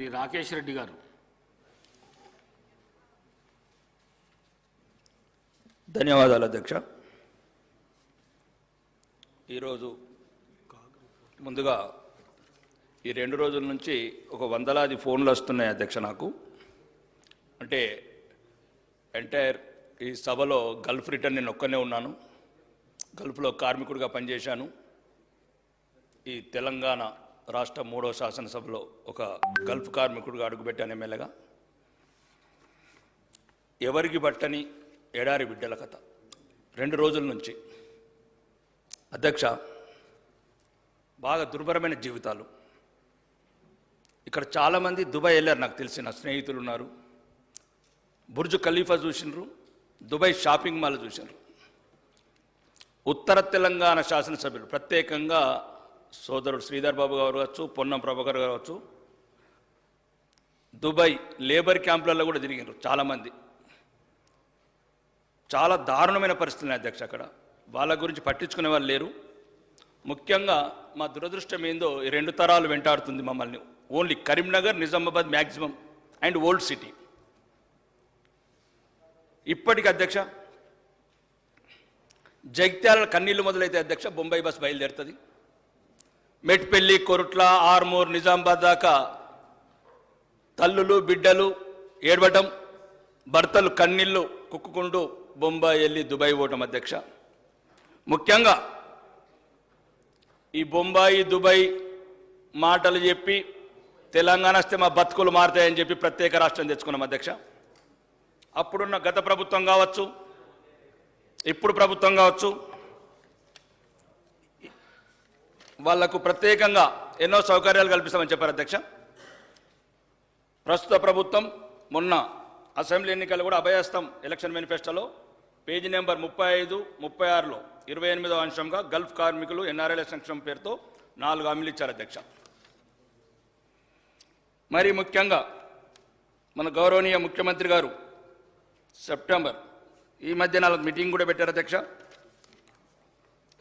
శ్రీ రాకేష్ రెడ్డి గారు. ధన్యవాదాలు అధ్యక్ష. ఈరోజు ముందుగా ఈ 2 రోజుల నుంచి ఒక వందలాది ఫోన్లు వస్తున్నాయి అధ్యక్ష. నాకు అంటే ఎంటైర్ ఈ సభలో గల్ఫ్ రిటర్న్ నేను ఒక్కనే ఉన్నాను. గల్ఫ్లో కార్మికుడిగా పనిచేశాను. ఈ తెలంగాణ రాష్ట్ర 3వ శాసనసభలో ఒక గల్ఫ్ కార్మికుడిగా అడుగుపెట్టాను ఎమ్మెల్యేగా. ఎవరికి బట్టని ఎడారి బిడ్డల కథ 2 రోజుల నుంచి అధ్యక్ష. బాగా దుర్భరమైన జీవితాలు. ఇక్కడ చాలామంది దుబాయ్ వెళ్ళారు, నాకు తెలిసిన స్నేహితులు ఉన్నారు. బుర్జ్ ఖలీఫా చూసినారు, దుబాయ్ షాపింగ్ మాల్ చూసినారు. ఉత్తర తెలంగాణ శాసనసభ్యులు ప్రత్యేకంగా సోదరుడు శ్రీధర్ బాబు గారు కావచ్చు, పొన్నం ప్రభాకర్ గారు కావచ్చు, దుబాయ్ లేబర్ క్యాంపులలో కూడా తిరిగినారు చాలామంది. చాలా దారుణమైన పరిస్థితులు అధ్యక్ష. అక్కడ వాళ్ళ గురించి పట్టించుకునే వాళ్ళు లేరు. ముఖ్యంగా మా దురదృష్టం ఏందో ఈ 2 తరాలు వెంటాడుతుంది మమ్మల్ని. Only Karimnagar, Nizamabad maximum and old city. ఇప్పటికి అధ్యక్ష జగిత్యాల కన్నీళ్లు మొదలైతే అధ్యక్ష బొంబాయి బస్ బయలుదేరుతుంది. మెట్పల్లి, కొరుట్ల, ఆర్మూర్, నిజామాబాద్ దాకా తల్లులు బిడ్డలు ఏడవటం, భర్తలు కన్నీళ్లు కుక్కుకుంటూ బొంబాయి వెళ్ళి దుబాయ్ పోవటం అధ్యక్ష. ముఖ్యంగా ఈ బొంబాయి దుబాయ్ మాటలు చెప్పి తెలంగాణ వస్తే మా బతుకులు మారుతాయని చెప్పి ప్రత్యేక రాష్ట్రం తెచ్చుకున్నాం అధ్యక్ష. అప్పుడున్న గత ప్రభుత్వం కావచ్చు, ఇప్పుడు ప్రభుత్వం కావచ్చు, వాళ్లకు ప్రత్యేకంగా ఎన్నో సౌకర్యాలు కల్పిస్తామని చెప్పారు అధ్యక్ష. ప్రస్తుత ప్రభుత్వం మొన్న అసెంబ్లీ ఎన్నికలు కూడా అభయహస్తం ఎలక్షన్ మేనిఫెస్టోలో పేజీ నెంబర్ 35, 36లో 28వ అంశంగా గల్ఫ్ కార్మికులు ఎన్ఆర్ఐల సంక్షేమం పేరుతో 4 హామీలు ఇచ్చారు అధ్యక్ష. మరి ముఖ్యంగా మన గౌరవనీయ ముఖ్యమంత్రి గారు సెప్టెంబర్ ఈ మధ్య 4 మీటింగ్ కూడా పెట్టారు అధ్యక్ష.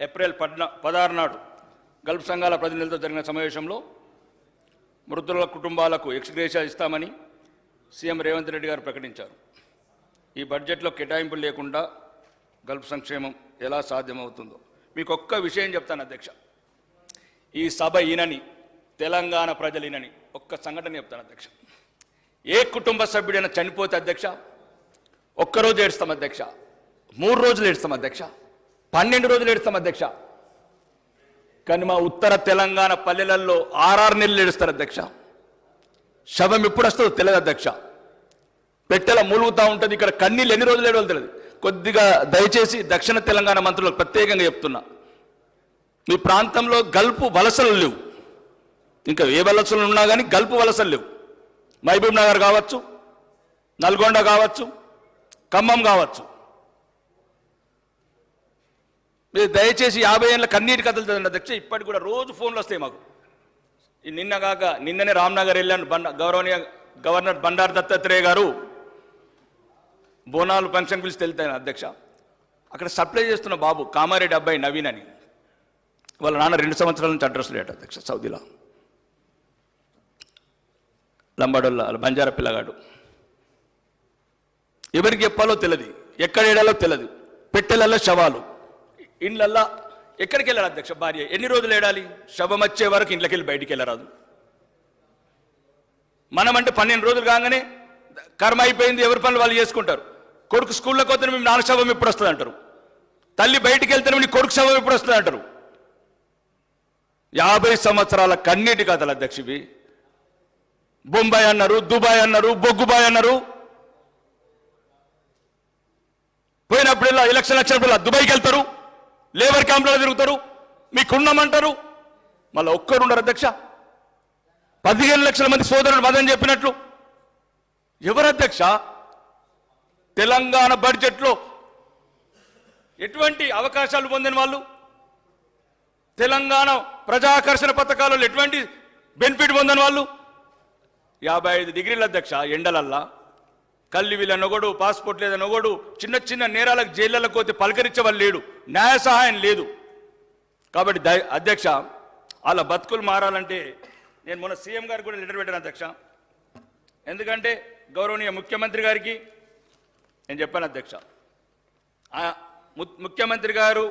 ఏప్రిల్ 16 నాడు గల్ఫ్ సంఘాల ప్రతినిధులతో జరిగిన సమావేశంలో మృతుల కుటుంబాలకు ఎక్స్గ్రేషియా ఇస్తామని సీఎం రేవంత్ రెడ్డి గారు ప్రకటించారు. ఈ బడ్జెట్లో కేటాయింపులు లేకుండా గల్ఫ్ సంక్షేమం ఎలా సాధ్యమవుతుందో మీకు ఒక్క విషయం చెప్తాను అధ్యక్ష. ఈ సభ ఈనని, తెలంగాణ ప్రజలు ఈనని ఒక్క సంఘటన చెప్తాను అధ్యక్ష. ఏ కుటుంబ సభ్యుడైనా చనిపోతే అధ్యక్ష ఒక్కరోజు ఏడుస్తాం అధ్యక్ష, 3 రోజులు ఏడుస్తాం అధ్యక్ష, 12 రోజులు ఏడుస్తాం అధ్యక్ష. కానీ మా ఉత్తర తెలంగాణ పల్లెలలో 6 నెలలు ఏడుస్తారు అధ్యక్ష. శవం ఎప్పుడు వస్తుందో తెలియదు అధ్యక్ష. పెట్టెల మూలుగుతూ ఉంటుంది. ఇక్కడ కన్నీళ్ళు ఎన్ని రోజులు ఏడవో తెలియదు. కొద్దిగా దయచేసి దక్షిణ తెలంగాణ మంత్రులకు ప్రత్యేకంగా చెప్తున్నా, మీ ప్రాంతంలో గల్ఫ్ వలసలు లేవు. ఇంకా ఏ వలసలు ఉన్నా కానీ గల్ఫ్ వలసలు లేవు. మహబూబ్ నగర్ కావచ్చు, నల్గొండ కావచ్చు, ఖమ్మం కావచ్చు. మీరు దయచేసి 50 ఏళ్ళ కన్నీటి కథలు చదవండి అధ్యక్ష. ఇప్పటికి కూడా రోజు ఫోన్లు వస్తాయి మాకు. నిన్ననే రామ్నగర్ వెళ్ళాను. గౌరవనీయ గవర్నర్ బండారు దత్తాత్రేయ గారు బోనాలు ఫంక్షన్ పిలిచి వెళ్తాను అధ్యక్ష. అక్కడ సప్లై చేస్తున్న బాబు కామారెడ్డి అబ్బాయి నవీన్ అని, వాళ్ళ నాన్న 2 సంవత్సరాల నుంచి అడ్రస్ లేట అధ్యక్ష. సౌదీలో లంబాడోళ్ళ బంజారా పిల్లగాడు. ఎవరికి చెప్పాలో తెలియదు, ఎక్కడ ఏడాలో తెలియదు. పెట్టెలల్లో శవాలు, ఇండ్లల్లా ఎక్కడికి వెళ్ళాలి అధ్యక్ష? భార్య ఎన్ని రోజులు ఏడాలి? శవం వచ్చే వరకు ఇంట్లోకి వెళ్ళి బయటికి వెళ్ళరాదు. మనమంటే 12 రోజులు కాగానే కర్మ అయిపోయింది, ఎవరి పనులు వాళ్ళు చేసుకుంటారు. కొడుకు స్కూల్లోకి వస్తే మేము నాన్న శవం ఎప్పుడు వస్తుంది అంటారు. తల్లి బయటికి వెళ్తే నీ కొడుకు శవం ఎప్పుడు వస్తుంది అంటారు. 50 సంవత్సరాల కన్నీటి కథలు అధ్యక్షవి. బొంబాయి అన్నారు, దుబాయ్ అన్నారు, బొగ్గుబాయ్ అన్నారు. పోయినప్పుడల్లా ఎలక్షన్ వచ్చినప్పుడల్లా దుబాయ్కి వెళ్తారు, లేబర్ క్యాంపులలో తిరుగుతారు, మీకున్నామంటారు. మళ్ళీ ఒక్కరు ఉండరు అధ్యక్ష. 15 లక్షల మంది సోదరులు మదని చెప్పినట్లు ఎవరు అధ్యక్ష? తెలంగాణ బడ్జెట్లో ఎటువంటి అవకాశాలు పొందిన వాళ్ళు, తెలంగాణ ప్రజాకర్షణ పథకాలలో ఎటువంటి బెనిఫిట్ పొందిన వాళ్ళు? 55 డిగ్రీల అధ్యక్ష ఎండలల్లా. కల్లి వీళ్ళనొగడు, పాస్పోర్ట్ లేదనొగడు, చిన్న చిన్న నేరాలకు జైళ్ళకు పోతే పలకరించే వాళ్ళు లేడు, న్యాయ సహాయం లేదు. కాబట్టి అధ్యక్ష వాళ్ళ బతుకులు మారాలంటే నేను మొన్న సీఎం గారికి కూడా లెటర్ పెట్టాను అధ్యక్ష. ఎందుకంటే గౌరవనీయ ముఖ్యమంత్రి గారికి నేను చెప్పాను అధ్యక్ష, ముఖ్యమంత్రి గారు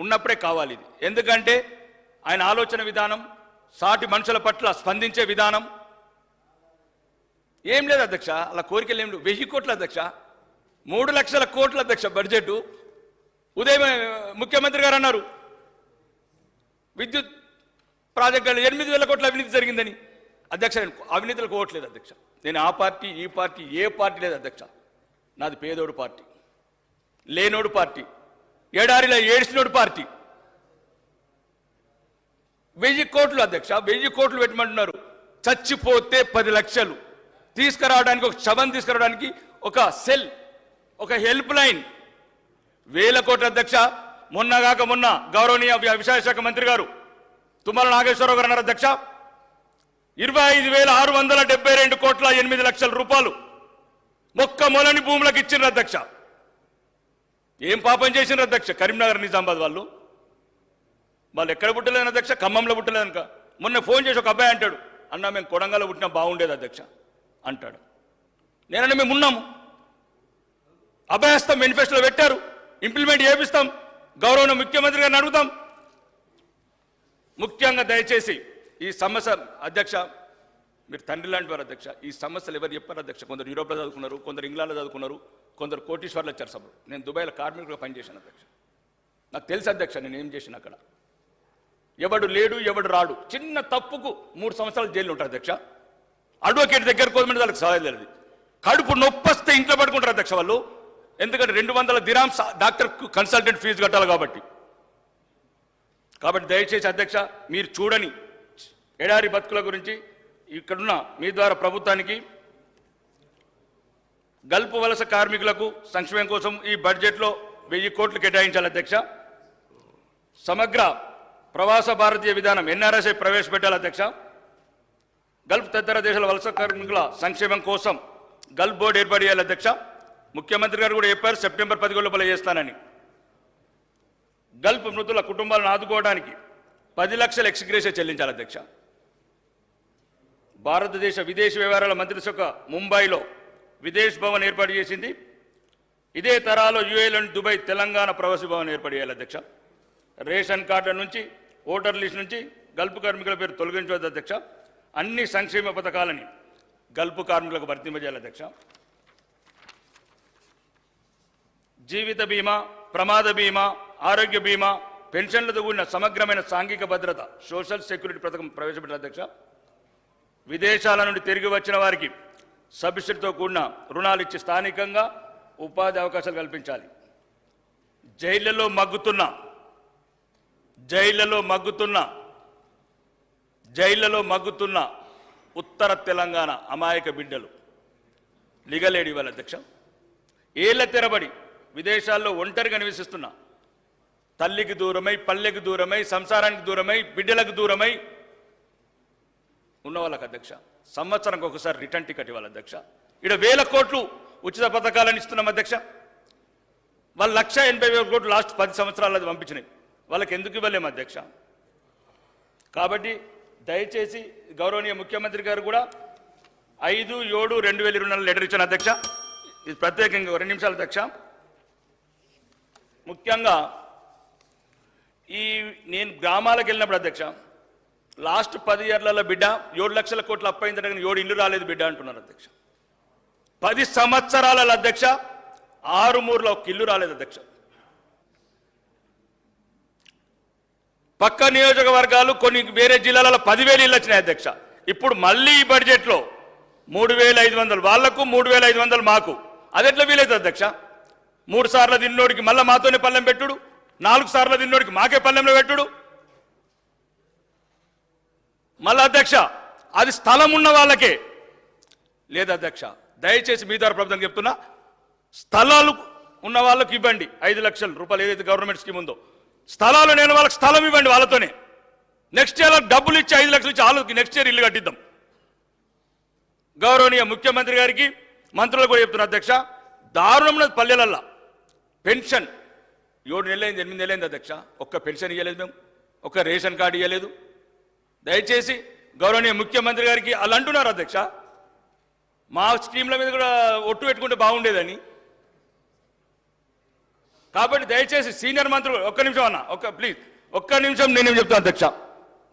ఉన్నప్పుడే కావాలి ఇది. ఎందుకంటే ఆయన ఆలోచన విధానం, సాటి మనుషుల పట్ల స్పందించే విధానం ఏం లేదు అధ్యక్ష. అలా కోరికలు ఏం లేవు. 1000 కోట్ల అధ్యక్ష, 3 లక్షల కోట్ల అధ్యక్ష బడ్జెట్. ఉదయం ముఖ్యమంత్రి గారు అన్నారు విద్యుత్ ప్రాజెక్టులు 8,000 కోట్ల అవినీతి జరిగిందని. అధ్యక్ష నేను అవినీతులకు ఓట్లేదు అధ్యక్ష. నేను ఆ పార్టీ ఈ పార్టీ ఏ పార్టీ లేదు అధ్యక్ష. నాది పేదోడు పార్టీ, లేనోడు పార్టీ, ఏడారిలో ఏడ్చినోడు పార్టీ. 1000 కోట్లు అధ్యక్ష, 1000 కోట్లు పెట్టమంటున్నారు. చచ్చిపోతే 10 లక్షలు తీసుకురావడానికి, ఒక శవం తీసుకురావడానికి ఒక సెల్, ఒక హెల్ప్ లైన్ 1000 కోట్ల అధ్యక్ష. మొన్నగాక మొన్న గౌరవనీయ వ్యవసాయ శాఖ మంత్రి గారు తుమ్మల నాగేశ్వరరావు గారు అన్నారు అధ్యక్ష, 25,672 కోట్ల 8 లక్షల రూపాయలు మొక్క మొలని భూములకు ఇచ్చిండ్రు అధ్యక్ష. ఏం పాపం చేసిండ్రు అధ్యక్ష? కరీంనగర్ నిజామాబాద్ వాళ్ళు ఎక్కడ పుట్టలేదని అధ్యక్ష, ఖమ్మంలో పుట్టలేదనుక. మొన్న ఫోన్ చేసి ఒక అబ్బాయి అంటాడు, అన్న మేము కొడంగల్లో పుట్టినా బాగుండేది అధ్యక్ష అంటాడు. నేనన్నా మేము ఉన్నాము, అభయస్తాం మేనిఫెస్టోలో పెట్టారు, ఇంప్లిమెంట్ చేపిస్తాం, గౌరవ ముఖ్యమంత్రి గారిని అడుగుతాం. ముఖ్యంగా దయచేసి ఈ సమస్య అధ్యక్ష, మీరు తండ్రి లాంటి వారు అధ్యక్ష. ఈ సమస్యలు ఎవరు చెప్పారు అధ్యక్ష? కొందరు యూరోప్లో చదువుకున్నారు, కొందరు ఇంగ్లాండ్లో చదువుకున్నారు, కొందరు కోటీశ్వర్లు వచ్చారు సభలు. నేను దుబాయ్లో కార్మికులుగా పనిచేశాను అధ్యక్ష. నాకు తెలుసు అధ్యక్ష నేను ఏం చేసిన అక్కడ. ఎవడు లేడు ఎవడు రాడు, చిన్న తప్పుకు 3 సంవత్సరాలు జైలు ఉంటారు అధ్యక్ష. అడ్వకేట్ దగ్గర కోదమంటే వాళ్ళకి సహాయం లేదు. కడుపు నొప్పొస్తే ఇంట్లో పడుకుంటారు అధ్యక్ష వాళ్ళు. ఎందుకంటే 200 దిరామ్స్ డాక్టర్ కన్సల్టెంట్ ఫీజు కట్టాలి కాబట్టి. దయచేసి అధ్యక్ష మీరు చూడని ఎడారి బతుకుల గురించి ఇక్కడున్న మీ ద్వారా ప్రభుత్వానికి గల్ఫ్ వలస కార్మికులకు సంక్షేమం కోసం ఈ బడ్జెట్లో 1000 కోట్లు కేటాయించాలి అధ్యక్ష. సమగ్ర ప్రవాస భారతీయ విధానం ఎన్ఆర్ఎస్ఐ ప్రవేశపెట్టాలి అధ్యక్ష. గల్ఫ్ తదితర దేశాల వలస కార్మికుల సంక్షేమం కోసం గల్ఫ్ బోర్డు ఏర్పాటు చేయాలి అధ్యక్ష. ముఖ్యమంత్రి గారు కూడా చెప్పారు సెప్టెంబర్ 10 లోపల చేస్తానని. గల్ఫ్ మృతుల కుటుంబాలను ఆదుకోవడానికి 10 లక్షల ఎక్స్గ్రేషియా చెల్లించాలి అధ్యక్ష. భారతదేశ విదేశీ వ్యవహారాల మంత్రిశాఖ ముంబైలో విదేశ్ భవన్ ఏర్పాటు చేసింది. ఇదే తరాలో యుఏలోని దుబాయ్ తెలంగాణ ప్రవాసీ భవన్ ఏర్పాటు చేయాలి అధ్యక్ష. రేషన్ కార్డుల నుంచి ఓటర్ లిస్ట్ నుంచి గల్ఫ్ కార్మికుల పేరు తొలగించవద్దు అధ్యక్ష. అన్ని సంక్షేమ పథకాలని గల్ఫ్ కార్మికులకు వర్తింపజేయాలి అధ్యక్ష. జీవిత బీమా, ప్రమాద బీమా, ఆరోగ్య బీమా, పెన్షన్లతో కూడిన సమగ్రమైన సాంఘిక భద్రత సోషల్ సెక్యూరిటీ పథకం ప్రవేశపెట్టాలి అధ్యక్ష. విదేశాల నుండి తిరిగి వచ్చిన వారికి సబ్సిడీతో కూడిన రుణాలు ఇచ్చి స్థానికంగా ఉపాధి అవకాశాలు కల్పించాలి. జైళ్లలో మగ్గుతున్న ఉత్తర తెలంగాణ అమాయక బిడ్డలు లీగల్ ఎయిడ్ ఇవ్వాలి అధ్యక్ష. ఏళ్ల తెరబడి విదేశాల్లో ఒంటరిగా నివసిస్తున్న తల్లికి దూరమై, పల్లెకి దూరమై, సంసారానికి దూరమై, బిడ్డలకు దూరమై ఉన్న వాళ్ళకి అధ్యక్ష సంవత్సరానికి ఒకసారి రిటర్న్ టికెట్ ఇవ్వాలి అధ్యక్ష. ఇక్కడ 1000 కోట్లు ఉచిత పథకాలను ఇస్తున్నాం అధ్యక్ష. వాళ్ళు 1,80,000 కోట్లు లాస్ట్ 10 సంవత్సరాలు అది పంపించినాయి. వాళ్ళకి ఎందుకు ఇవ్వలేము అధ్యక్ష? కాబట్టి దయచేసి గౌరవనీయ ముఖ్యమంత్రి గారు కూడా 5/7/2024 లెటర్ ఇచ్చాను అధ్యక్ష. ఇది ప్రత్యేకంగా 2 నిమిషాలు అధ్యక్ష. ముఖ్యంగా నేను గ్రామాలకు వెళ్ళినప్పుడు అధ్యక్ష లాస్ట్ 10 ఇయర్లలో బిడ్డ 7 లక్షల కోట్లు అప్పయిందంటే కానీ 7 ఇల్లు రాలేదు బిడ్డ అంటున్నారు అధ్యక్ష. 10 సంవత్సరాలలో అధ్యక్ష 6 ఒక ఇల్లు రాలేదు అధ్యక్ష. పక్క నియోజకవర్గాలు కొన్ని వేరే జిల్లాలలో 10,000 ఇళ్ళు వచ్చినాయి అధ్యక్ష. ఇప్పుడు మళ్ళీ ఈ బడ్జెట్లో 3,500 వాళ్లకు, 3,500 మాకు. అదెట్లా వీలైతుంది అధ్యక్ష? 3 సార్లు తిన్నోడికి మళ్ళీ మాతోనే పల్లెం పెట్టుడు, 4 సార్లు తిన్నోడికి మాకే పల్లెంలో పెట్టుడు. మళ్ళీ అధ్యక్ష అది స్థలం ఉన్న వాళ్ళకే లేదు అధ్యక్ష. దయచేసి మీ ద్వారా ప్రభుత్వం చెప్తున్నా, స్థలాలు ఉన్న వాళ్ళకి ఇవ్వండి 5 లక్షల రూపాయలు ఏదైతే గవర్నమెంట్ స్కీమ్ ఉందో. స్థలాలు లేని వాళ్ళకి స్థలం ఇవ్వండి వాళ్ళతోనే. నెక్స్ట్ ఇయర్ డబ్బులు ఇచ్చి 5 లక్షలు ఇచ్చి వాళ్ళకి నెక్స్ట్ ఇయర్ ఇల్లు కట్టిద్దాం. గౌరవనీయ ముఖ్యమంత్రి గారికి మంత్రులు కూడా చెప్తున్నా అధ్యక్ష, దారుణం పల్లెలల్లా పెన్షన్ 7 నెలలైంది 8 నెలలైంది అధ్యక్ష. ఒక్క పెన్షన్ ఇవ్వలేదు మేము, ఒక్క రేషన్ కార్డు ఇవ్వలేదు. దయచేసి గౌరవనీయ ముఖ్యమంత్రి గారికి వాళ్ళు అంటున్నారు అధ్యక్ష, మా స్కీమ్ల మీద కూడా ఒట్టు పెట్టుకుంటే బాగుండేదని. కాబట్టి దయచేసి సీనియర్ మంత్రులు ఒక్క నిమిషం అన్న, ప్లీజ్ ఒక్క నిమిషం నేనేం చెప్తాను అధ్యక్ష.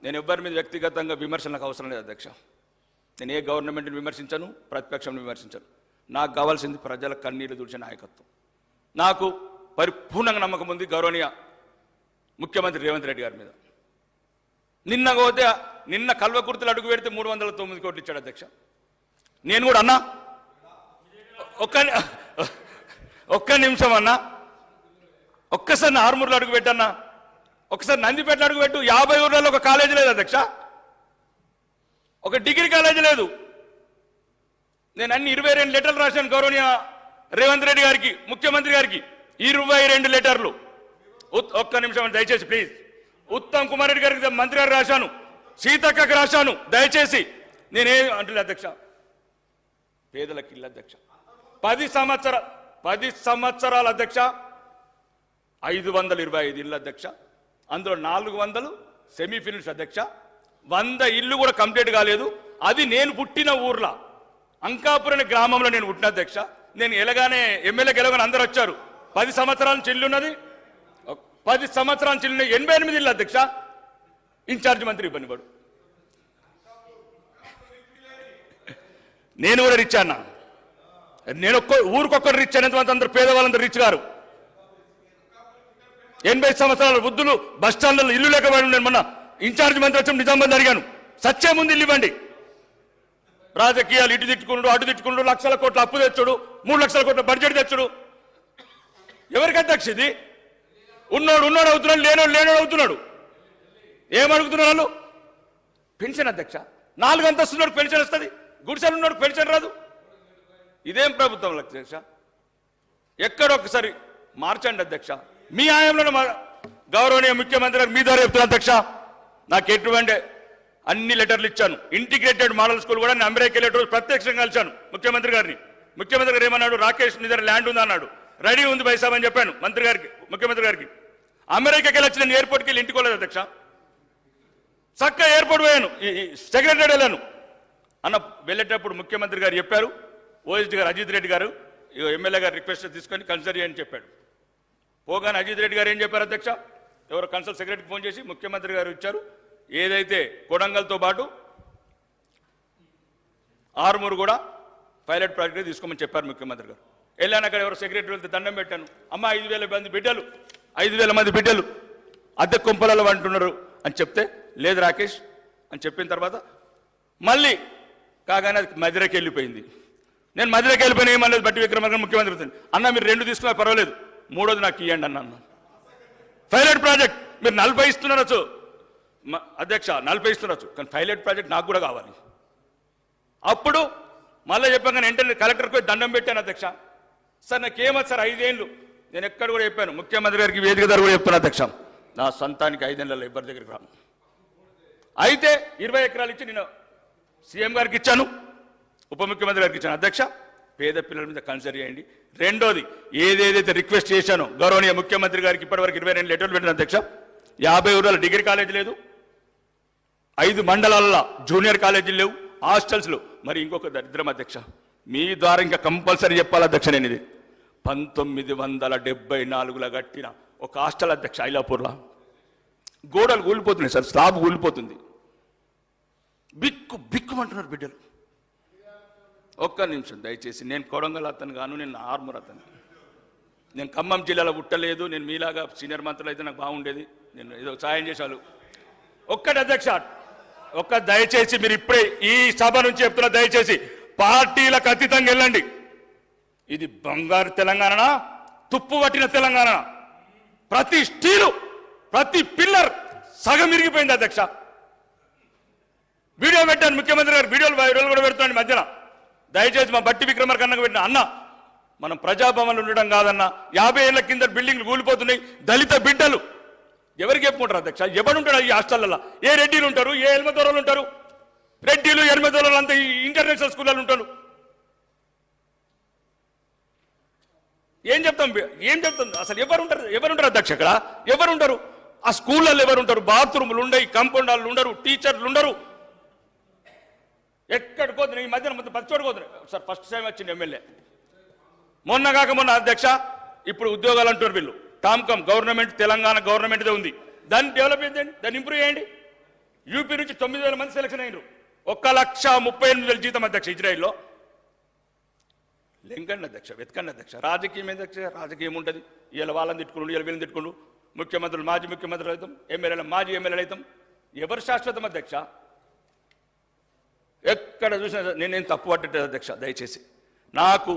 నేను ఎవ్వరి మీద వ్యక్తిగతంగా విమర్శలకు అవసరం లేదు అధ్యక్ష. నేను ఏ గవర్నమెంట్ని విమర్శించను, ప్రతిపక్షంని విమర్శించను. నాకు కావాల్సింది ప్రజల కన్నీళ్లు తుడిచే నాయకత్వం. నాకు పరిపూర్ణంగా నమ్మకం ఉంది గౌరవనీయ ముఖ్యమంత్రి రేవంత్ రెడ్డి గారి మీద. నిన్న కల్వకుర్తులు అడుగు పెడితే 309 కోట్లు ఇచ్చాడు అధ్యక్ష. నేను కూడా అన్నా, ఒక్క నిమిషం అన్నా, ఒక్కసారి ఆర్మూర్లో అడుగు పెట్టన్నా, ఒకసారి నందిపేటలో అడుగు పెట్టు. 50 ఊర్లలో ఒక కాలేజీ లేదు అధ్యక్ష, ఒక డిగ్రీ కాలేజీ లేదు. నేను అన్ని 22 లెటర్లు రాశాను గౌరవనీయ రేవంత్ రెడ్డి గారికి, ముఖ్యమంత్రి గారికి. 22 లెటర్లు. ఒక్క నిమిషం దయచేసి ప్లీజ్. ఉత్తమ్ కుమార్ రెడ్డి గారికి మంత్రి గారు రాశాను, సీతక్కకు రాశాను. దయచేసి నేనేం అంటున్నా అధ్యక్ష, పేదలకు ఇల్లు అధ్యక్ష. 10 సంవత్సరాల అధ్యక్ష 525 ఇల్లు అధ్యక్ష. అందులో 400 సెమీఫినిష్ అధ్యక్ష. 100 ఇల్లు కూడా కంప్లీట్ కాలేదు. అది నేను పుట్టిన ఊర్లో అంకాపురం గ్రామంలో నేను పుట్టిన అధ్యక్ష. నేను ఎలాగానే ఎమ్మెల్యే గెలవగానే అందరూ వచ్చారు. 10 సంవత్సరాల చిల్లున్నది, 10 సంవత్సరాల చిల్లున్న 88 ఇల్లు అధ్యక్ష. ఇన్ఛార్జ్ మంత్రి ఇబ్బంది పడు. నేను కూడా రిచ్ అన్నా. నేను ఊరికొక్కరు రిచ్ అనేంత అందరూ పేదవాళ్ళందరూ రిచ్ గారు. 80 సంవత్సరాల వృద్ధులు బస్ స్టాండ్లలో ఇల్లు లేకపోయాడు. నేను మొన్న ఇన్ఛార్జ్ మంత్రి వచ్చి నిజామాబాద్ అడిగాను, సచ్చే ముందు ఇల్లు ఇవ్వండి. రాజకీయాలు ఇటు తిట్టుకుంటూ అటు తిట్టుకుంటూ లక్షల కోట్ల అప్పు తెచ్చుడు, 3 లక్షల కోట్ల బడ్జెట్ తెచ్చుడు. ఎవరికి అధ్యక్ష ఇది? ఉన్నోడు అవుతున్నాడు, లేనోడు అవుతున్నాడు. ఏమడుగుతున్నారు వాళ్ళు? పెన్షన్ అధ్యక్ష. 4 అంతస్తున్నోడు పెన్షన్ వస్తుంది, గుడిసెలు ఉన్నోడు పెన్షన్ రాదు. ఇదేం ప్రభుత్వం అధ్యక్ష? ఎక్కడొక్కసారి మార్చండి అధ్యక్ష. మీ ఆయంలో గౌరవనీయ ముఖ్యమంత్రి గారు మీ ద్వారా చెప్తున్నా అధ్యక్ష, నాకు ఎటువంటి అన్ని లెటర్లు ఇచ్చాను. ఇంటిగ్రేటెడ్ మోడల్ స్కూల్ కూడా నేను అమెరికా వెళ్ళేటప్పుడు ప్రత్యక్షంగా కలిశాను ముఖ్యమంత్రి గారిని. ముఖ్యమంత్రి గారు ఏమన్నాడు? రాకేష్ మీ దగ్గర ల్యాండ్ ఉంది అన్నాడు. రెడీ ఉంది బైసాబ్ అని చెప్పాను మంత్రి గారికి, ముఖ్యమంత్రి గారికి. అమెరికాకి వెళ్ళి నేను ఎయిర్పోర్ట్కి వెళ్ళి ఇంటికి వెళ్ళలేదు అధ్యక్ష. చక్కగా ఎయిర్పోర్ట్ పోయాను, సెక్రటరీ వెళ్ళాను అన్న. వెళ్ళేటప్పుడు ముఖ్యమంత్రి గారు చెప్పారు, ఓఎస్డీ గారు అజిత్ రెడ్డి గారు ఎమ్మెల్యే గారు రిక్వెస్ట్ తీసుకొని కన్సిడర్ చేయని చెప్పాడు. పోగానే అజిత్ రెడ్డి గారు ఏం చెప్పారు అధ్యక్ష? ఎవరో కన్సల్ట్ సెక్రటరీకి ఫోన్ చేసి ముఖ్యమంత్రి గారు ఇచ్చారు, ఏదైతే కొడంగల్తో పాటు ఆర్మూరు కూడా పైలట్ ప్రాజెక్ట్ తీసుకోమని చెప్పారు ముఖ్యమంత్రి గారు. వెళ్ళాను, అక్కడ ఎవరో సెక్రటరీ వెళ్తే దండం పెట్టాను. అమ్మ 5,000 మంది బిడ్డలు, 5,000 మంది బిడ్డలు అద్దె కొంపలలో అంటున్నారు అని చెప్తే, లేదు రాకేష్ అని చెప్పిన తర్వాత మళ్ళీ కాగానే అది మదిరకి వెళ్ళిపోయింది. నేను మదిరకి వెళ్ళిపోయినా ఏమలేదు. బట్టి విక్రమార్క ముఖ్యమంత్రి అన్న మీరు 2 తీసుకున్నా పర్వాలేదు, 3వది నాకు ఇవ్వండి అన్న. పైలట్ ప్రాజెక్ట్ మీరు 40 ఇస్తున్నారచ్చు అధ్యక్ష, 40 ఇస్తున్నారచ్చు, కానీ పైలట్ ప్రాజెక్ట్ నాకు కూడా కావాలి. అప్పుడు మళ్ళీ చెప్పాను, వెంటనే కలెక్టర్కి పోయి దండం పెట్టాను అధ్యక్ష. సార్ నాకేమది సార్ 5 ఏళ్ళు, నేను ఎక్కడ కూడా చెప్పాను ముఖ్యమంత్రి గారికి వేదిక దగ్గర కూడా చెప్తాను అధ్యక్ష, నా సొంతానికి 5 ఏళ్ళలో ఎవరి దగ్గరికి రాను. అయితే 20 ఎకరాలు ఇచ్చి నేను సీఎం గారికి ఇచ్చాను, ఉప ముఖ్యమంత్రి గారికి ఇచ్చాను. అధ్యక్ష పేద పిల్లల మీద కన్సిడర్ చేయండి. రెండోది ఏదేదైతే రిక్వెస్ట్ చేశానో గౌరవనీయ ముఖ్యమంత్రి గారికి ఇప్పటివరకు 22 లెటర్లు పెట్టిన అధ్యక్ష. 50 ఊర్లలో డిగ్రీ కాలేజీ లేదు, 5 మండలాల్లో జూనియర్ కాలేజీలు లేవు, హాస్టల్స్ లేవు. మరి ఇంకొక దరిద్రం అధ్యక్ష, మీ ద్వారా ఇంకా కంపల్సరీ చెప్పాలి అధ్యక్ష. నేను ఇది 1974లో కట్టిన ఒక హాస్టల్ అధ్యక్ష ఐలాపూర్లో. గోడలు కూలిపోతున్నాయి సార్, స్లాబ్ కూలిపోతుంది. బిక్కుమంటున్నారు బిడ్డలు. ఒక్క నిమిషం దయచేసి. నేను కొడంగల్ అతను గాను, నేను ఆర్మూర్ అతను. నేను ఖమ్మం జిల్లాలో పుట్టలేదు. నేను మీలాగా సీనియర్ మంత్రులు అయితే నాకు బాగుండేది, నేను ఏదో సాయం చేశాను. ఒక్కటి అధ్యక్ష, దయచేసి మీరు ఇప్పుడే ఈ సభ నుంచి చెప్తున్నా, దయచేసి పార్టీలకు అతీతంగా వెళ్ళండి. ఇది బంగారు తెలంగాణ, తుప్పు పట్టిన తెలంగాణ. ప్రతి స్టీలు, ప్రతి పిల్లర్ సగం విరిగిపోయింది అధ్యక్ష. వీడియో పెట్టాను ముఖ్యమంత్రి గారు, వీడియోలు వైరల్ కూడా పెడుతున్నాను మధ్యన. దయచేసి మా బట్టి విక్రమార్క అన్నకు పెట్టిన అన్న, మనం ప్రజాభవన్లు ఉండడం కాదన్నా, 50 ఏళ్ల కింద బిల్డింగ్లు కూలిపోతున్నాయి. దళిత బిడ్డలు ఎవరికి చెప్పుకుంటారు అధ్యక్ష? ఎవడుంటాడు ఈ హాస్టల్లో? ఏ రెడ్డిలు ఉంటారు, ఏ ఎల్మదొరలు ఉంటారు? రెడ్డిలు ఎల్మదొరలు అంతా ఇంటర్నేషనల్ స్కూళ్ళలో ఉంటారు. ఏం చెప్తాం అసలు? ఎవరుంటారు అధ్యక్ష అక్కడ? ఎవరుంటారు ఆ స్కూళ్ళల్లో? ఎవరుంటారు? బాత్రూములు ఉండయి, కాంపౌండ్ వాళ్ళు ఉండరు, టీచర్లు ఉండరు. ఎక్కడికి పోతుంది ఈ మధ్యన మొత్తం 10 చోటుకు పోతున్నాయి. సార్ ఫస్ట్ టైం వచ్చింది ఎమ్మెల్యే మొన్న కాక మొన్న అధ్యక్ష. ఇప్పుడు ఉద్యోగాలు అంటున్నారు వీళ్ళు. టామ్కమ్ గవర్నమెంట్ తెలంగాణ గవర్నమెంట్దే ఉంది. దాన్ని డెవలప్ చేయండి, దాన్ని ఇంప్రూవ్ చేయండి. యూపీ నుంచి 9,000 మంది సెలక్షన్ అయ్యారు. 1,38,000 జీతం అధ్యక్ష ఇజ్రాయిల్లో. లెంకండి అధ్యక్ష, వెతకండి అధ్యక్ష. రాజకీయం అధ్యక్ష, రాజకీయం ఉంటుంది. ఇలా వాళ్ళని తిట్టుకున్నాడు, ఇలా వీళ్ళని తిట్టుకున్నాడు. ముఖ్యమంత్రులు మాజీ ముఖ్యమంత్రులు అవుతాం, ఎమ్మెల్యేలు మాజీ ఎమ్మెల్యేలు అవుతాం. ఎవరు శాశ్వతం అధ్యక్ష? ఎక్కడ చూసినా నేనేం తప్పు పట్టలేదు అధ్యక్ష. దయచేసి నాకు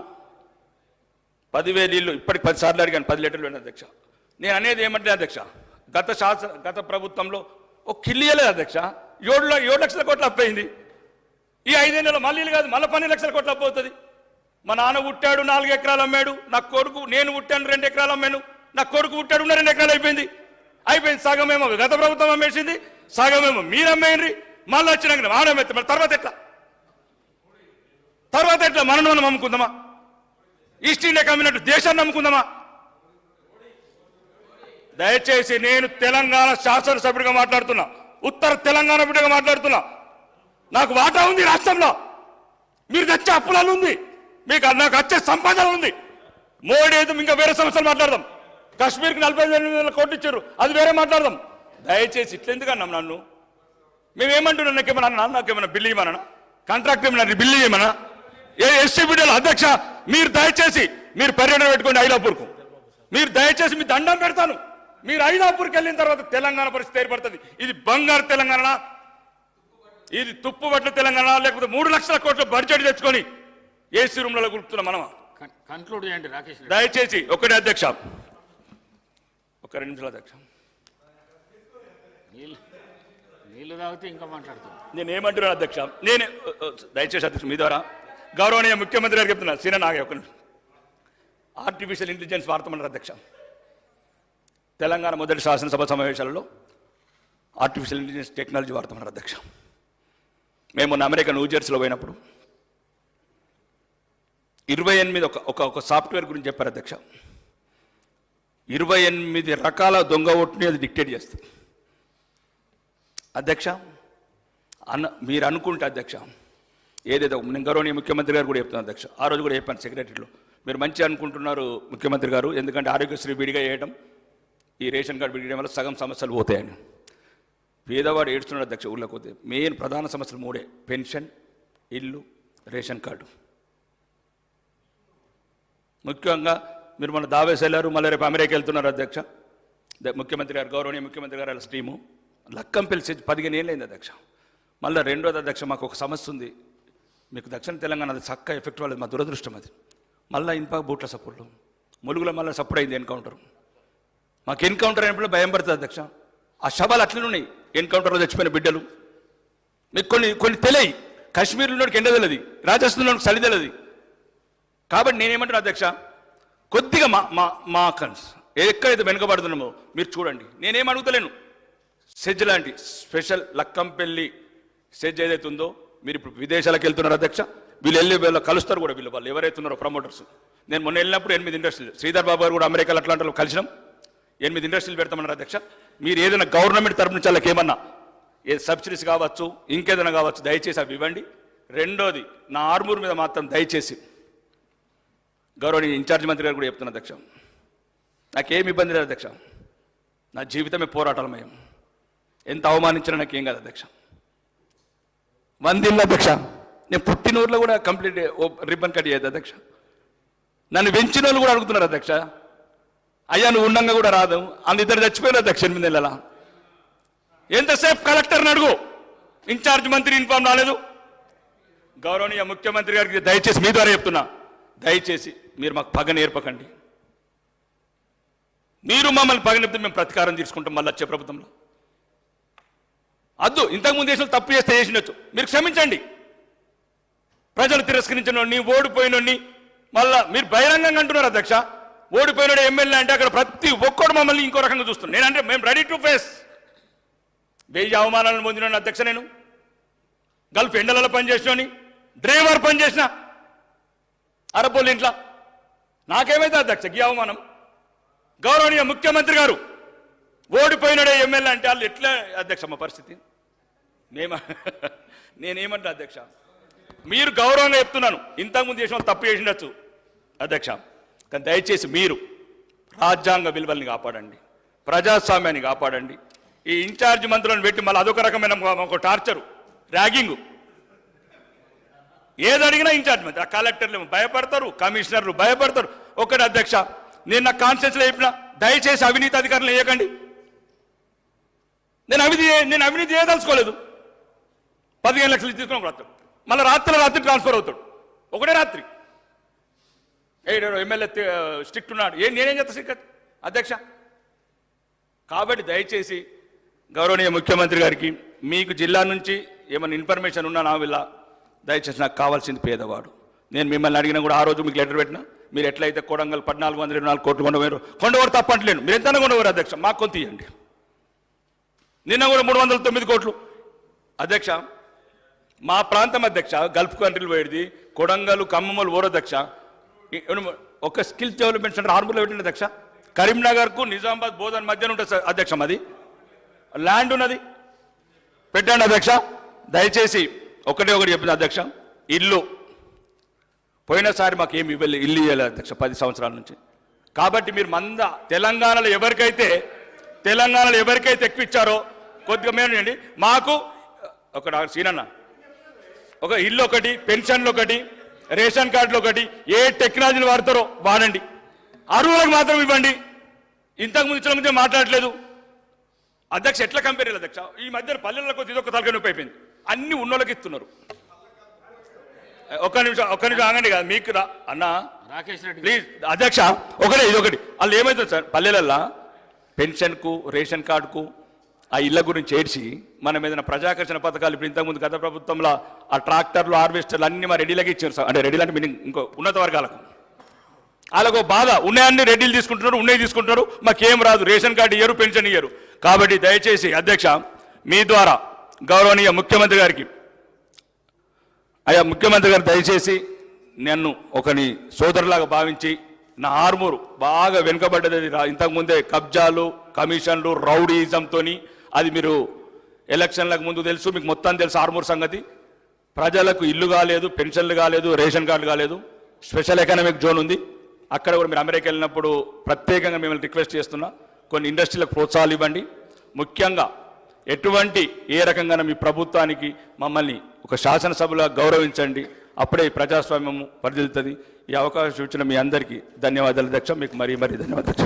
10,000 ఇల్లు ఇప్పటికి 10 సార్లు అడిగాను, 10 లీటర్లు వేయండి అధ్యక్ష. నేను అనేది ఏమంటే అధ్యక్ష, గత ప్రభుత్వంలో ఒక కిల్లు ఇవ్వలేదు అధ్యక్ష. 7 లక్షల కోట్లు అప్పయింది. ఈ 5 నెలలు మళ్ళీ కాదు, మళ్ళీ 12 లక్షల కోట్లు అప్పు అవుతుంది. మా నాన్న పుట్టాడు 4 ఎకరాలు అమ్మాడు, నా కొడుకు నేను పుట్టాను 2 ఎకరాలు అమ్మాను, నా కొడుకు పుట్టాడు 2 ఎకరాలు అయిపోయింది. సగమేమో గత ప్రభుత్వం అమ్మేసింది, సగమేమో మీరు అమ్మేయండి. మళ్ళీ వచ్చినాక ఆడమెత్త. మరి తర్వాత ఎట్లా మనం అమ్ముకుందామా? ఈస్ట్ ఇండియా కమ్యూనిటీ దేశాన్ని నమ్ముకుందామా? దయచేసి నేను తెలంగాణ శాసనసభ్యుడిగా మాట్లాడుతున్నా, ఉత్తర తెలంగాణ బిడ్డగా మాట్లాడుతున్నా. నాకు వాటా ఉంది రాష్ట్రంలో. మీరు తెచ్చే అప్పులాలు ఉంది, నాకు వచ్చే సంపాదన ఉంది. మోడీ అయితే ఇంకా వేరే సమస్యలు మాట్లాడదాం. కాశ్మీర్కి 45,000 కోట్లు ఇచ్చారు, అది వేరే మాట్లాడదాం. దయచేసి ఇట్లా ఎందుకన్నాం నన్ను? మేమేమంటున్నాం? నాకేమన్నా బిల్లు ఇవ్వమన్నా? కాంట్రాక్ట్ ఏమన్నా బిల్లు ఇవ్వమన్నా? ఎస్సీ బిడ్డలు అధ్యక్ష, మీరు దయచేసి మీరు పర్యటన పెట్టుకోండి ఐలాపూర్కు. మీరు దయచేసి మీ దండం పెడతాను. మీరు ఐలాపూర్కి వెళ్ళిన తర్వాత తెలంగాణ పరిస్థితి ఏర్పడుతుంది. ఇది బంగారు తెలంగాణ, ఇది తుప్పుబట్ల తెలంగాణ, లేకపోతే 3 లక్షల కోట్ల బడ్జెట్ తెచ్చుకొని ఏసీ రూమ్లలో గుర్తున్నాం మనమా? కన్క్లూడ్ చేయండి రాకేష్. దయచేసి ఒకటే అధ్యక్ష, ఒక 2 నిమిషాలు అధ్యక్ష. నీళ్ళు తాగితే ఇంకా మాట్లాడుతాను. నేను ఏమంటున్నాను అధ్యక్ష, దయచేసి అధ్యక్ష మీ ద్వారా గౌరవనీయ ముఖ్యమంత్రి గారు చెప్తున్నా, సీన నాగే ఒక ఆర్టిఫిషియల్ ఇంటెలిజెన్స్ వాడతామన్నారు అధ్యక్ష. తెలంగాణ మొదటి శాసనసభ సమావేశాలలో ఆర్టిఫిషియల్ ఇంటెలిజెన్స్ టెక్నాలజీ వాడతామన్నారు అధ్యక్ష. మేము మొన్న అమెరికా న్యూజెర్సీలో పోయినప్పుడు 28 ఒక సాఫ్ట్వేర్ గురించి చెప్పారు అధ్యక్ష. 28 రకాల దొంగ ఓటుని అది డిక్టేట్ చేస్తుంది అధ్యక్ష. మీరు అనుకుంటే అధ్యక్ష, ఏదైతే నేను గౌరవనీయ ముఖ్యమంత్రి గారు కూడా చెప్తున్నాను అధ్యక్ష. ఆ రోజు కూడా చెప్పాను సెక్రటరీలో, మీరు మంచి అనుకుంటున్నారు ముఖ్యమంత్రి గారు, ఎందుకంటే ఆరోగ్యశ్రీ విడిగా చేయడం, ఈ రేషన్ కార్డు విడిగడం వల్ల సగం సమస్యలు పోతాయని. పేదవాడు ఏడుస్తున్నాడు అధ్యక్ష. ఊళ్ళోకి పోతే మెయిన్ ప్రధాన సమస్యలు 3: పెన్షన్, ఇల్లు, రేషన్ కార్డు. ముఖ్యంగా మీరు మన దావేస్ వెళ్ళారు, మళ్ళీ రేపు అమెరికా వెళ్తున్నారు అధ్యక్ష. ముఖ్యమంత్రి గారు, గౌరవనీయ ముఖ్యమంత్రి గారు వాళ్ళ స్టీము లక్కంపల్లి 15 ఏళ్ళు అయింది అధ్యక్ష. మళ్ళీ రెండోది అధ్యక్ష, మాకు ఒక సమస్య ఉంది. మీకు దక్షిణ తెలంగాణ అది చక్క ఎఫెక్ట్ వాళ్ళది, మా దురదృష్టం అది. మళ్ళీ ఇన్పాక్ బూట్ల సపోర్ట్లు ములుగులో మళ్ళీ సపోర్ట్ అయింది ఎన్కౌంటర్. మాకు ఎన్కౌంటర్ అయినప్పుడు భయం పడుతుంది అధ్యక్ష. ఆ శవాలు అట్లనే ఉన్నాయి, ఎన్కౌంటర్లో చచ్చిపోయిన బిడ్డలు. మీకు కొన్ని తెలియదు. కాశ్మీర్లో ఉన్నోడికి ఎండ తెలియదు, రాజస్థాన్లో చలి తెలియదు. కాబట్టి నేనేమంటున్నా అధ్యక్ష, కొద్దిగా మా ఎక్కడైతే వెనుకబడుతున్నామో మీరు చూడండి. నేనేం అడుగుతలేను. సెజ్ లాంటి స్పెషల్ లక్కంపల్లి సెజ్ ఏదైతే ఉందో, మీరు ఇప్పుడు విదేశాలకు వెళ్తున్నారు అధ్యక్ష. వీళ్ళు కలుస్తారు కూడా, వాళ్ళు ఎవరైతే ఉన్నారో ప్రమోటర్స్. నేను మొన్న వెళ్ళినప్పుడు 8 ఇండస్ట్రీలు, శ్రీధర్ బాబు గారు కూడా అమెరికాలో అట్లాంటి కలిసినాం. 8 ఇండస్ట్రీలు పెడతామన్నారు అధ్యక్ష. మీరు ఏదైనా గవర్నమెంట్ తరపు నుంచి వాళ్ళకి ఏమన్నా సబ్సిడీస్ కావచ్చు, ఇంకేదైనా కావచ్చు, దయచేసి అవి ఇవ్వండి. రెండోది, నా ఆర్మూర్ మీద మాత్రం దయచేసి గౌరవనీయ ఇన్ఛార్జ్ మంత్రి గారు కూడా చెప్తున్నా అధ్యక్ష, నాకేమి ఇబ్బంది లేదు అధ్యక్ష. నా జీవితమే పోరాటాలమయం. ఎంత అవమానించినా నాకేం కాదు అధ్యక్ష. 100 ఇళ్ళు అధ్యక్ష. నేను పుట్టిన ఊర్లో కూడా కంప్లీట్ రిబ్బన్ కట్ చేయదు అధ్యక్ష. నన్ను పెంచిన వాళ్ళు కూడా అడుగుతున్నారు అధ్యక్ష, అయ్యా నువ్వు ఉండంగా కూడా రాదు. ఇద్దరు చచ్చిపోయారు అధ్యక్ష 8 నెలల. ఎంతసేపు కలెక్టర్ని అడుగు, ఇన్ఛార్జ్ మంత్రి ఇన్ఫార్మ్ రాలేదు. గౌరవనీయ ముఖ్యమంత్రి గారికి దయచేసి మీ ద్వారా చెప్తున్నా, దయచేసి మీరు మాకు పగ నేర్పకండి. మీరు మమ్మల్ని పగ నేర్పితే మేము ప్రతీకారం తీసుకుంటాం మళ్ళీ వచ్చే ప్రభుత్వంలో. అద్దు, ఇంతకుముందు దేశంలో తప్పు చేస్తే చేసినచ్చు, మీరు క్షమించండి. ప్రజలు తిరస్కరించిన ఓడిపోయినోడిని మళ్ళా మీరు బహిరంగంగా అంటున్నారు అధ్యక్ష. ఓడిపోయినాడు ఎమ్మెల్యే అంటే అక్కడ ప్రతి ఒక్కడు మమ్మల్ని ఇంకో రకంగా చూస్తున్నాను. నేనంటే మేము రెడీ టు ఫేస్. 1000 అవమానాలను పొందిన అధ్యక్ష. నేను గల్ఫ్ ఎండలలో పనిచేసినోని, డ్రైవర్ పనిచేసిన అరపోళ్ళు ఇంట్లో. నాకేమైతే అధ్యక్ష ఈ అవమానం? గౌరవనీయ ముఖ్యమంత్రి గారు ఓడిపోయినాడే ఎమ్మెల్యే అంటే వాళ్ళు ఎట్లా అధ్యక్ష మా పరిస్థితి? నేనేమంటా అధ్యక్ష, మీరు గౌరవంగా చెప్తున్నాను, ఇంతకుముందు చేసిన వాళ్ళు తప్పు చేసినచ్చు అధ్యక్ష, కానీ దయచేసి మీరు రాజ్యాంగ విలువల్ని కాపాడండి, ప్రజాస్వామ్యాన్ని కాపాడండి. ఈ ఇన్ఛార్జ్ మంత్రులను పెట్టి మళ్ళీ అదొక రకమైన ఒక టార్చరు, ర్యాగింగు. ఏది అడిగినా ఇన్ఛార్జ్ మంత్రి, ఆ కలెక్టర్లు భయపడతారు, కమిషనర్లు భయపడతారు. ఒకటి అధ్యక్ష, నేను నా కాన్స్టిట్యూన్సీలో చెప్పిన, దయచేసి అవినీతి అధికారులు వేయకండి. నేను అవినీతి చేయదలుచుకోలేదు. 15 లక్షలు తీసుకుని రాత్రి, మళ్ళీ రాత్రి ట్రాన్స్ఫర్ అవుతాడు, ఒకటే రాత్రి. ఎమ్మెల్యే స్ట్రిక్ట్ ఉన్నాడు, నేనేం చేస్తా స్ట్రిక్ట్ అధ్యక్ష. కాబట్టి దయచేసి గౌరవనీయ ముఖ్యమంత్రి గారికి, మీకు జిల్లా నుంచి ఏమైనా ఇన్ఫర్మేషన్ ఉన్నా నా వల్ల దయచేసి నాకు కావాల్సింది పేదవాడు. నేను మిమ్మల్ని అడిగినా కూడా ఆ రోజు మీకు లెటర్ పెట్టినా, మీరు ఎట్లయితే కొడంగల్ 1424 కోట్లు కొండవారు తప్పట్లేను, మీరు ఎంతైనా కొండవారు అధ్యక్ష, మాకు కొంత ఇవ్వండి. నిన్న కూడా 309 కోట్లు అధ్యక్ష. మా ప్రాంతం అధ్యక్ష, గల్ఫ్ కంట్రీలు పోయేది కొడంగల్, ఖమ్మములు ఓరో అధ్యక్ష. ఒక స్కిల్ డెవలప్మెంట్ సెంటర్ ఆర్మూర్లో పెట్టింది అధ్యక్ష. కరీంనగర్కు నిజామాబాద్ బోధన్ మధ్యన ఉంటుంది సార్ అధ్యక్ష, మాది ల్యాండ్ ఉన్నది, పెట్టండి అధ్యక్ష. దయచేసి ఒకటి చెప్పింది అధ్యక్ష, ఇల్లు పోయినసారి మాకు ఏమి ఇవ్వలేదు, ఇల్లు ఇవ్వలేదు అధ్యక్ష 10 సంవత్సరాల నుంచి. కాబట్టి మీరు తెలంగాణలో ఎవరికైతే ఎక్కువ ఇచ్చారో కొద్దిగా మేనండి. మాకు ఒక సీనన్న, ఒక ఇల్లు ఒకటి, పెన్షన్లు ఒకటి, రేషన్ కార్డులు ఒకటి, ఏ టెక్నాలజీని వాడతారో వాడండి, అర్హులకు మాత్రం ఇవ్వండి. ఇంతకుముందు ఇచ్చిన ముందే మాట్లాడలేదు అధ్యక్ష. ఎట్లా కంపేర్ చేయాలి అధ్యక్ష? ఈ మధ్యన పల్లెలకు ఇదొక తలకాయ నొప్పి అయిపోయింది, అన్ని ఉన్నోళ్ళకి ఇస్తున్నారు. ఒక్క నిమిషం ఆగండి కదా, మీకు అన్న రాకేష్ రెడ్డి ప్లీజ్ అధ్యక్ష. ఇదొకటి వాళ్ళు ఏమవుతుంది సార్, పల్లెలల్లో పెన్షన్కు, రేషన్ కార్డుకు, ఆ ఇళ్ల గురించి ఏడ్చి మనం ఏదైనా ప్రజాకర్షణ పథకాలు ఇప్పుడు ఇంతకుముందు గత ప్రభుత్వంలో ఆ ట్రాక్టర్లు, హార్వెస్టర్లు అన్ని మా రెడీలకి ఇచ్చారు సార్. అంటే రెడీలు అంటే మీనింగ్ ఇంకో ఉన్నత వర్గాలకు, వాళ్ళకు బాధ ఉన్నాయన్ని రెడీలు తీసుకుంటున్నారు, ఉన్నాయి తీసుకుంటున్నారు, మాకేం రాదు, రేషన్ కార్డు ఇయ్యరు, పెన్షన్ ఇయ్యరు. కాబట్టి దయచేసి అధ్యక్ష, మీ ద్వారా గౌరవనీయ ముఖ్యమంత్రి గారికి, అయ్యా ముఖ్యమంత్రి గారు దయచేసి నన్ను ఒకని సోదరులాగా భావించి, నా ఆర్మూరు బాగా వెనుకబడ్డది, ఇంతకుముందే కబ్జాలు, కమిషన్లు, రౌడీజంతో, అది మీరు ఎలక్షన్లకు ముందు తెలుసు, మీకు మొత్తం తెలుసు ఆర్మూరు సంగతి. ప్రజలకు ఇల్లు కాలేదు, పెన్షన్లు కాలేదు, రేషన్ కార్డు కాలేదు, స్పెషల్ ఎకనామిక్ జోన్ ఉంది. అక్కడ కూడా మీరు అమెరికా వెళ్ళినప్పుడు ప్రత్యేకంగా మిమ్మల్ని రిక్వెస్ట్ చేస్తున్నా, కొన్ని ఇండస్ట్రీలకు ప్రోత్సాహాలు ఇవ్వండి. ముఖ్యంగా ఏ రకంగా మీ ప్రభుత్వానికి మమ్మల్ని ఒక శాసనసభలో గౌరవించండి, అప్పుడే ప్రజాస్వామ్యము పరిధిల్లుతుంది. ఈ అవకాశం ఇచ్చిన మీ అందరికీ ధన్యవాదాలు అధ్యక్ష. మీకు మరీ ధన్యవాదాలు.